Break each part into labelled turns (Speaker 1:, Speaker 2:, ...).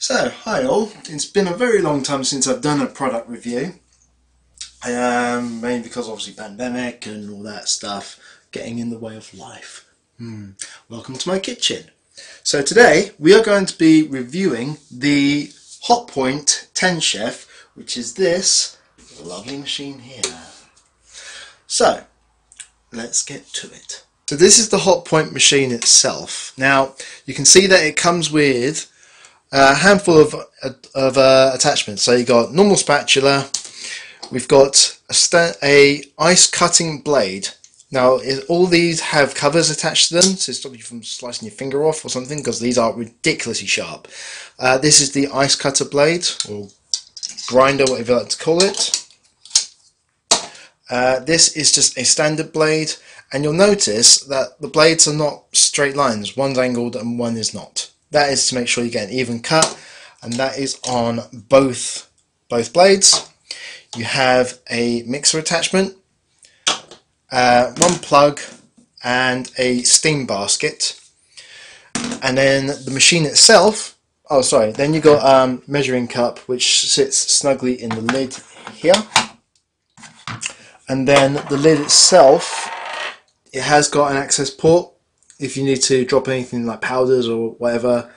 Speaker 1: So, hi all. It's been a very long time since I've done a product review. Mainly because obviously pandemic and all that stuff getting in the way of life. Welcome to my kitchen. So today we are going to be reviewing the Hotpoint 10 Chef, which is this lovely machine here. So, let's get to it. So this is the Hotpoint machine itself. Now, you can see that it comes with a handful of attachments. So you got normal spatula, we've got a ice cutting blade. Now all these have covers attached to them to stop you from slicing your finger off or something, because these are ridiculously sharp. This is the ice cutter blade, or grinder, whatever you like to call it. This is just a standard blade, and you'll notice that the blades are not straight lines. One's angled and one is not. That is to make sure you get an even cut, and that is on both blades. You have a mixer attachment, one plug, and a steam basket. And then the machine itself, then you got a measuring cup which sits snugly in the lid here. And then the lid itself, it has got an access port if you need to drop anything like powders or whatever,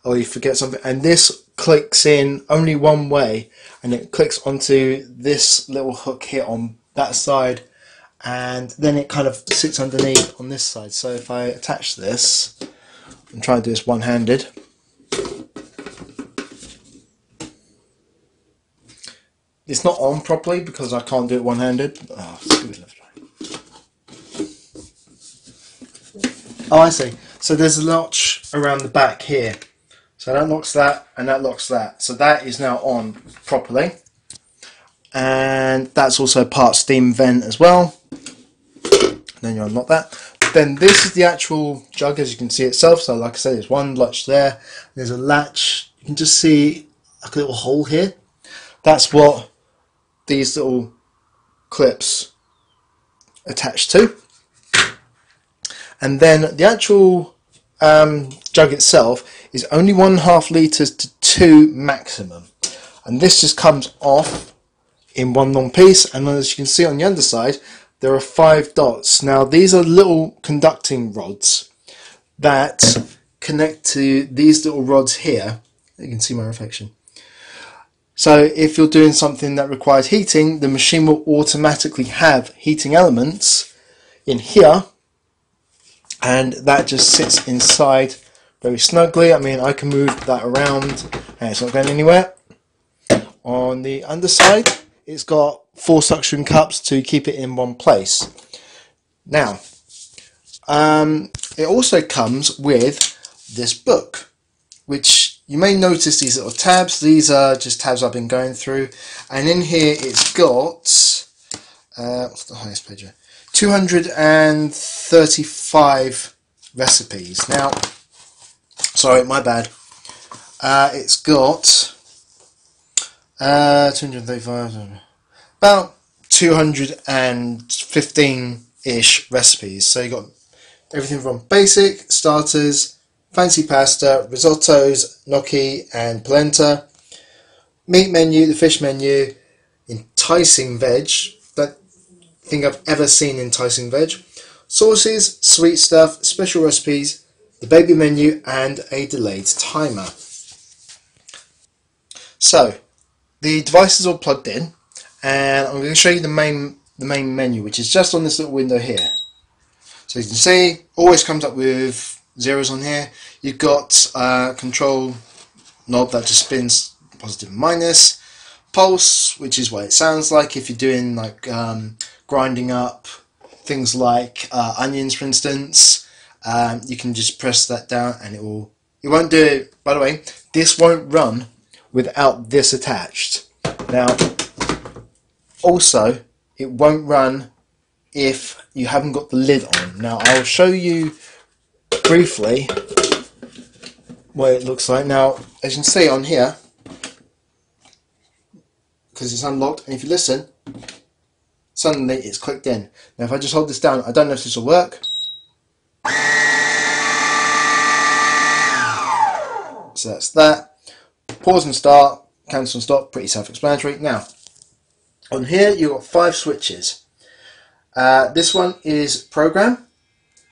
Speaker 1: or you forget something. And this clicks in only one way, and it clicks onto this little hook here on that side, and then it kind of sits underneath on this side. So if I attach this and try and do this one-handed, it's not on properly because I can't do it one-handed. Oh, I see. So there's a notch around the back here. So that locks that, and that locks that. So that is now on properly. And that's also part steam vent as well. Then you unlock that. Then this is the actual jug, as you can see itself. So like I said, there's one latch there. There's a latch. You can just see like a little hole here. That's what these little clips attach to. And then the actual jug itself is only 1.5 litres to 2 maximum. And this just comes off in one long piece. And as you can see on the underside, there are 5 dots. Now these are little conducting rods that connect to these little rods here. You can see my reflection. So if you're doing something that requires heating, the machine will automatically have heating elements in here. And that just sits inside very snugly. I mean, I can move that around and it's not going anywhere. On the underside, it's got 4 suction cups to keep it in one place. Now, it also comes with this book, which you may notice these little tabs. These are just tabs I've been going through. And in here it's got, what's the highest page here? 235 recipes. Now, sorry, my bad. It's got 235, about 215-ish recipes. So you got everything from basic, starters, fancy pasta, risottos, gnocchi and polenta, meat menu, the fish menu, enticing veg. Thing I've ever seen enticing veg, sauces, sweet stuff, special recipes, the baby menu, and a delayed timer. So the device is all plugged in, and I'm going to show you the main menu, which is just on this little window here. So you can see, always comes up with zeros on here. You've got a control knob that just spins positive and minus, pulse, which is what it sounds like if you're doing like grinding up things like onions, for instance. You can just press that down and it won't do it. By the way, this won't run without this attached. Now also it won't run if you haven't got the lid on. Now I'll show you briefly what it looks like. Now as you can see on here, because it's unlocked, and if you listen, suddenly it's clicked in. Now if I just hold this down, I don't know if this will work. So that's that. pause and start, cancel and stop, pretty self-explanatory. Now, on here you've got 5 switches. This one is program,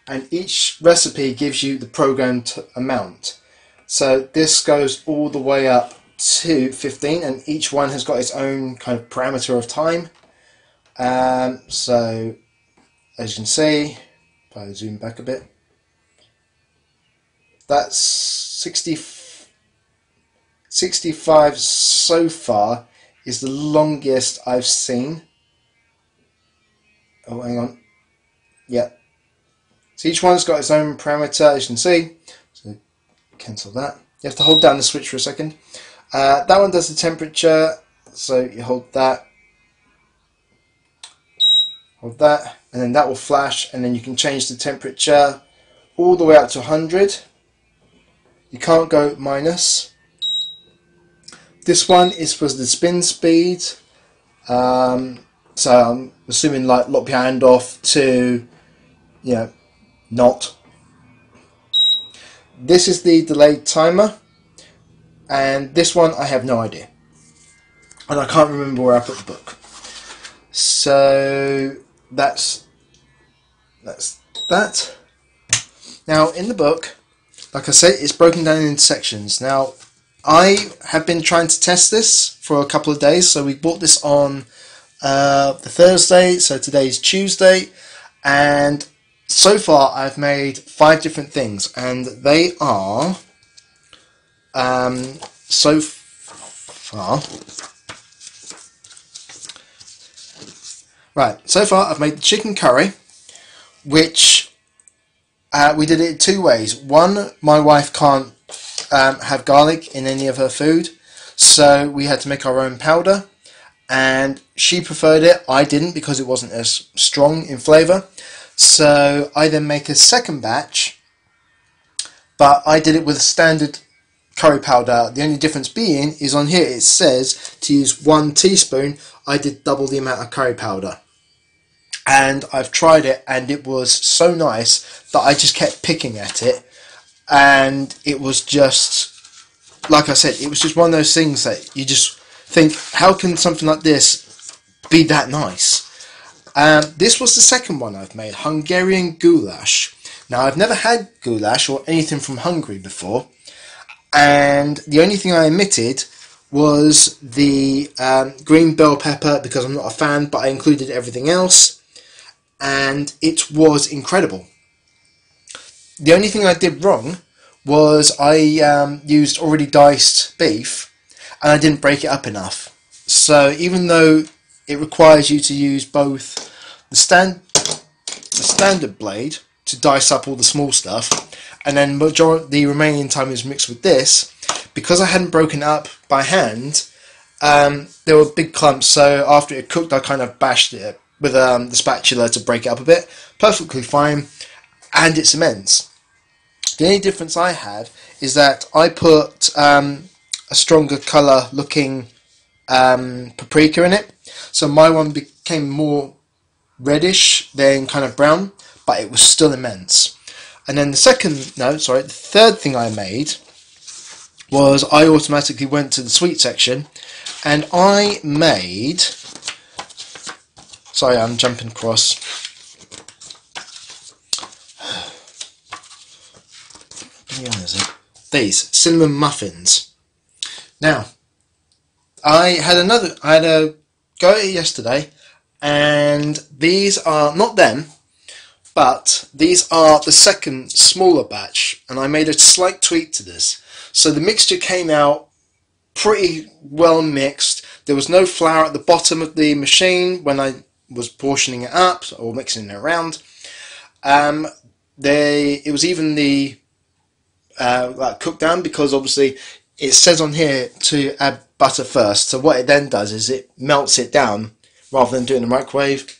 Speaker 1: and each recipe gives you the programmed amount. So this goes all the way up to 15, and each one has got its own kind of parameter of time. So as you can see, if I zoom back a bit, that's 65 so far is the longest I've seen. Oh, hang on. Yeah. So each one's got its own parameter, as you can see. So cancel that. You have to hold down the switch for a second. That one does the temperature, so you hold that, and then that will flash, and then you can change the temperature all the way up to 100. You can't go minus. This one is for the spin speed, so I'm assuming like lock your hand off to, you know, not. This is the delayed timer, and this one I have no idea, and I can't remember where I put the book. So that's that. Now in the book, like I said, it's broken down into sections. Now I have been trying to test this for a couple of days, so we bought this on the Thursday, so today's Tuesday, and so far I've made 5 different things, and they are so far I've made the chicken curry, which we did it in 2 ways. One, my wife can't have garlic in any of her food, so we had to make our own powder, and she preferred it. I didn't, because it wasn't as strong in flavour. So I then make a second batch, but I did it with standard curry powder. The only difference being is on here it says to use 1 teaspoon. I did double the amount of curry powder, and I've tried it, and it was so nice that I just kept picking at it, and it was just, like I said, it was just one of those things that you just think, how can something like this be that nice? This was the second one I've made, Hungarian goulash. Now I've never had goulash or anything from Hungary before, and the only thing I omitted was the green bell pepper, because I'm not a fan, but I included everything else, and it was incredible. The only thing I did wrong was I used already diced beef, and I didn't break it up enough. So even though it requires you to use both the standard blade to dice up all the small stuff, and then the remaining time is mixed with this, because I hadn't broken it up by hand, there were big clumps, so after it cooked I kind of bashed it with the spatula to break it up a bit. Perfectly fine, and it's immense. The only difference I had is that I put a stronger colour looking paprika in it, so my one became more reddish than kind of brown, but it was still immense. And then the third thing I made was I automatically went to the sweet section, and I made, sorry I'm jumping across, these cinnamon muffins. Now I had a go at it yesterday, and these are not them, but these are the second smaller batch, and I made a slight tweak to this. So the mixture came out pretty well mixed. There was no flour at the bottom of the machine when I was portioning it up or mixing it around. It was evenly cooked down, because obviously it says on here to add butter first. So what it then does is it melts it down rather than doing the microwave.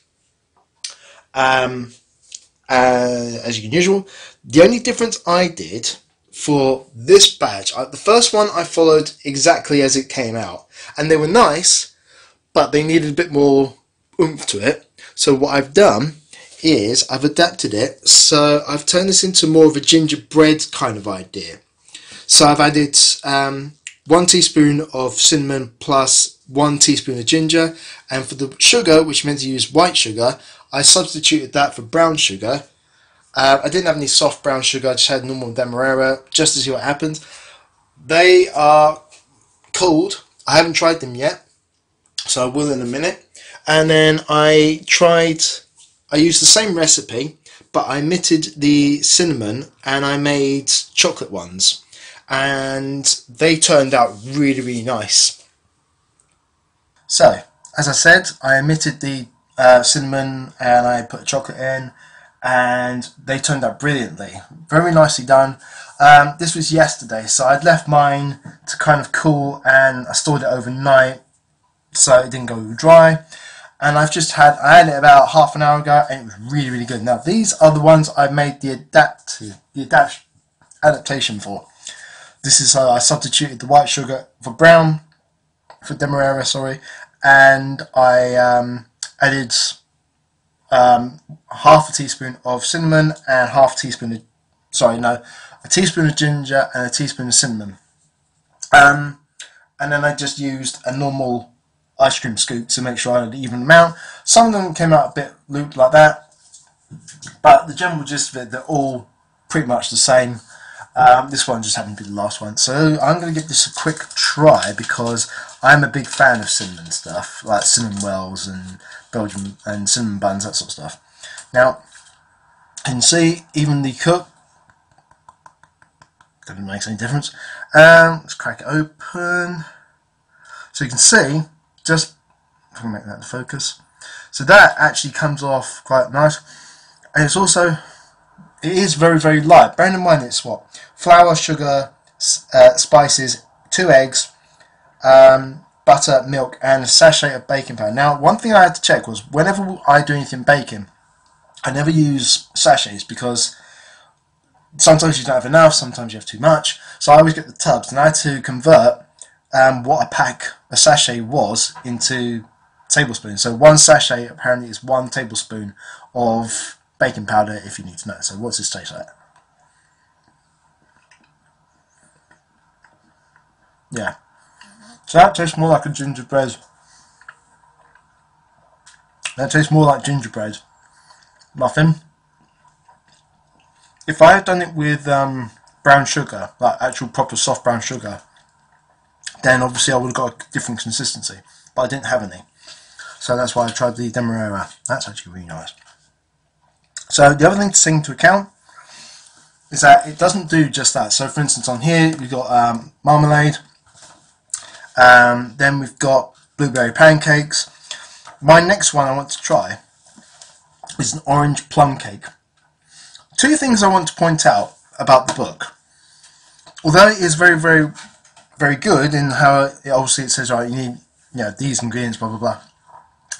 Speaker 1: As usual. The only difference I did for this batch, the first one I followed exactly as it came out, and they were nice, but they needed a bit more oomph to it. So what I've done is I've adapted it, so I've turned this into more of a gingerbread kind of idea. So I've added 1 teaspoon of cinnamon plus 1 teaspoon of ginger, and for the sugar, which meant to use white sugar, I substituted that for brown sugar. I didn't have any soft brown sugar, I just had normal demerara, just to see what happened. They are cold. I haven't tried them yet, so I will in a minute. And then I used the same recipe, but I omitted the cinnamon and I made chocolate ones. And they turned out really, really nice. So, as I said, I omitted the cinnamon and I put chocolate in, and they turned out brilliantly. Very nicely done. This was yesterday, so I'd left mine to kind of cool and I stored it overnight so it didn't go dry. And I had it about half an hour ago, and it was really, really good. Now these are the ones I made the adaptation for. This is how I substituted the white sugar for demerara, sorry, and I added half a teaspoon of cinnamon and a teaspoon of ginger and a teaspoon of cinnamon. And then I just used a normal ice cream scoop to make sure I had an even amount. Some of them came out a bit looped like that, but the general gist of it, they're all pretty much the same. This one just happened to be the last one, so I'm going to give this a quick try because I'm a big fan of cinnamon stuff, like cinnamon wells and Belgian and cinnamon buns, that sort of stuff. Now, you can see evenly cooked. Doesn't make any difference. Let's crack it open. So you can see, just if I can make that the focus. So that actually comes off quite nice, and it is very, very light. Bearing in mind it's what? Flour, sugar, spices, 2 eggs, butter, milk, and a sachet of baking powder. Now, one thing I had to check was whenever I do anything baking, I never use sachets because sometimes you don't have enough, sometimes you have too much. So I always get the tubs, and I had to convert what a sachet was into tablespoons. So 1 sachet apparently is 1 tablespoon of baking powder, if you need to know. So what's this taste like? Yeah. So that tastes more like a gingerbread. That tastes more like gingerbread muffin. If I had done it with brown sugar, like actual proper soft brown sugar, then obviously I would have got a different consistency. But I didn't have any. So that's why I tried the demerara. That's actually really nice. So the other thing to take into account is that it doesn't do just that. So for instance, on here you've got marmalade. Then we've got blueberry pancakes. My next one I want to try is an orange plum cake. 2 things I want to point out about the book. Although it is very, very, very good in how obviously it says, right, you need these ingredients, blah blah blah.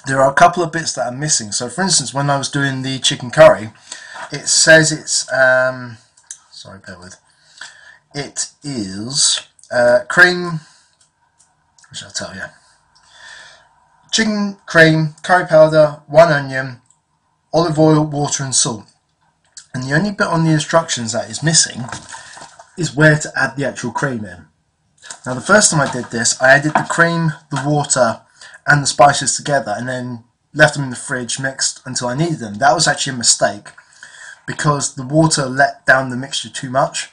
Speaker 1: There are a couple of bits that are missing. So for instance, when I was doing the chicken curry, it says it's sorry, bear with. It is cream. What shall I tell you? Chicken, cream, curry powder, 1 onion, olive oil, water and salt. And the only bit on the instructions that is missing is where to add the actual cream in. Now the first time I did this, I added the cream, the water and the spices together and then left them in the fridge mixed until I needed them. That was actually a mistake because the water let down the mixture too much.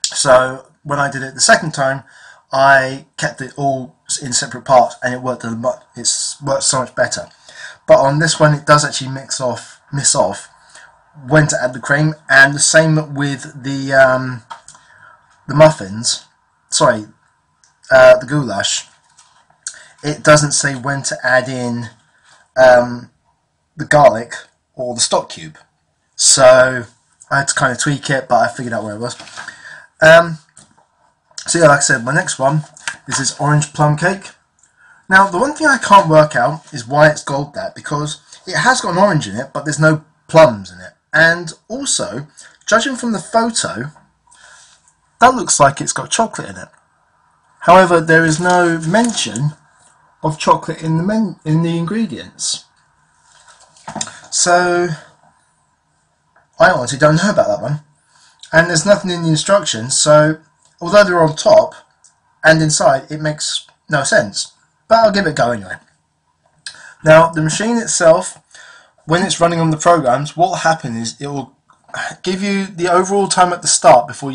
Speaker 1: So when I did it the second time, I kept it all in separate parts and it worked so much better. But on this one it does actually miss off when to add the cream, and the same with the muffins, sorry, the goulash. It doesn't say when to add in the garlic or the stock cube. So I had to kind of tweak it, but I figured out where it was. So yeah, like I said, my next one is this orange plum cake. Now the one thing I can't work out is why it's called that, because it has got an orange in it, but there's no plums in it. And also, judging from the photo, that looks like it's got chocolate in it. However, there is no mention of chocolate in the ingredients. So I honestly don't know about that one. And there's nothing in the instructions, so although they're on top, and inside it makes no sense. But I'll give it a go anyway. Now the machine itself, when it's running on the programs, what will happen is it will give you the overall time at the start before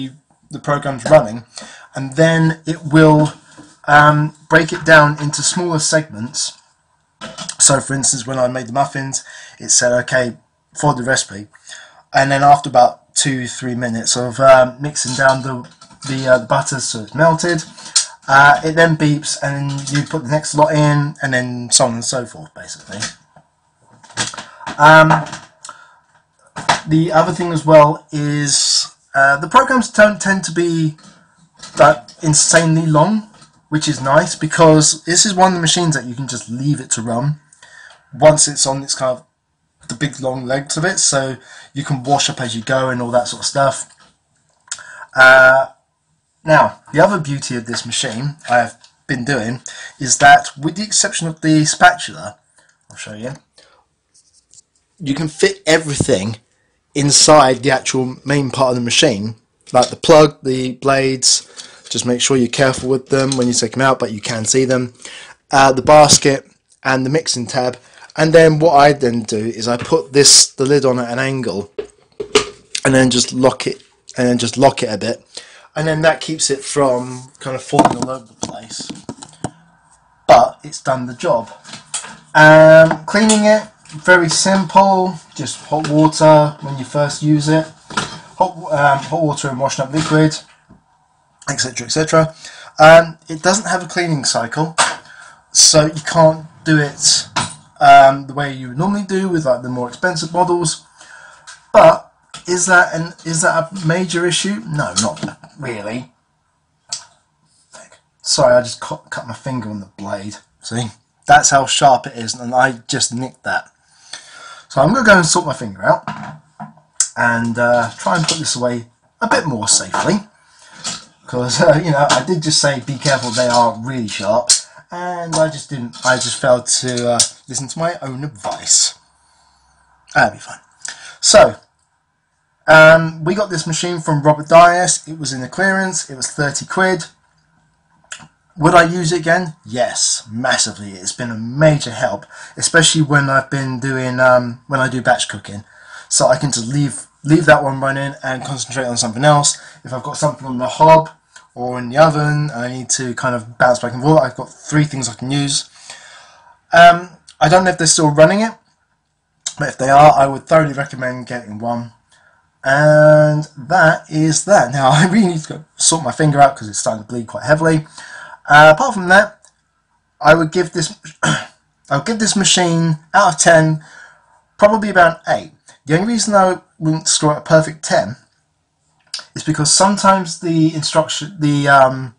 Speaker 1: the program's running, and then it will break it down into smaller segments. So for instance, when I made the muffins, it said, okay, follow the recipe, and then after about 2-3 minutes of mixing down the butter so it's melted, it then beeps and you put the next lot in, and then so on and so forth, basically. The other thing as well is the programs don't tend to be that insanely long, which is nice, because this is one of the machines that you can just leave it to run once it's on its kind of the big long legs of it, so you can wash up as you go and all that sort of stuff. Now, the other beauty of this machine I have been doing is that, with the exception of the spatula, I'll show you, you can fit everything inside the actual main part of the machine, like the plug, the blades. Just make sure you're careful with them when you take them out, but you can see them, the basket and the mixing tab. And then what I then do is I put the lid on at an angle and then just lock it, a bit, and then that keeps it from kind of falling all over the place, but it's done the job. Cleaning it, very simple, just hot water when you first use it, hot water and washing up liquid, etc, etc. It doesn't have a cleaning cycle, so you can't do it the way you normally do with like the more expensive models. But is that a major issue? No, not really. Sorry, I just cut my finger on the blade. See, that's how sharp it is, and I just nicked that. So I'm going to go and sort my finger out and try and put this away a bit more safely, because you know, I did just say be careful, they are really sharp, and I just failed to listen to my own advice. That'll be fine. So we got this machine from Robert Dias. It was in the clearance. It was 30 quid. Would I use it again? Yes, massively. It's been a major help, especially when I've been doing when I do batch cooking. So I can just leave that one running and concentrate on something else. If I've got something on the hob or in the oven and I need to kind of bounce back and forth, I've got 3 things I can use. I don't know if they're still running it, but if they are, I would thoroughly recommend getting one. And that is that. Now I really need to go sort my finger out because it's starting to bleed quite heavily. Apart from that, I would give this I'll give this machine out of 10 probably about 8. The only reason I wouldn't score it a perfect 10 is because sometimes the instruction, I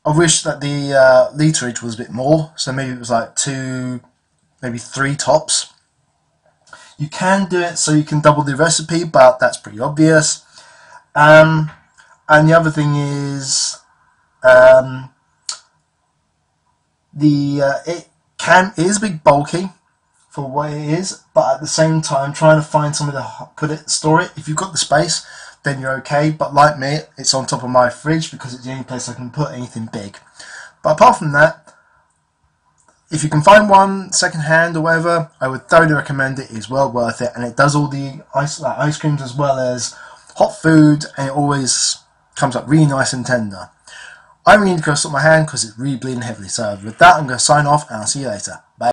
Speaker 1: wish that the literage was a bit more, so maybe it was like 2, maybe 3 tops. You can do it so you can double the recipe, but that's pretty obvious. And the other thing is it is a bit bulky for what it is, but at the same time trying to find somewhere to store it. If you've got the space, then you're okay, but like me, it's on top of my fridge because it's the only place I can put anything big. But apart from that, if you can find one second hand or whatever, I would thoroughly recommend it. It's well worth it, and it does all the ice creams as well as hot food, and it always comes up really nice and tender. I really need to go sort my hand because it's really bleeding heavily. So with that, I'm going to sign off, and I'll see you later. Bye.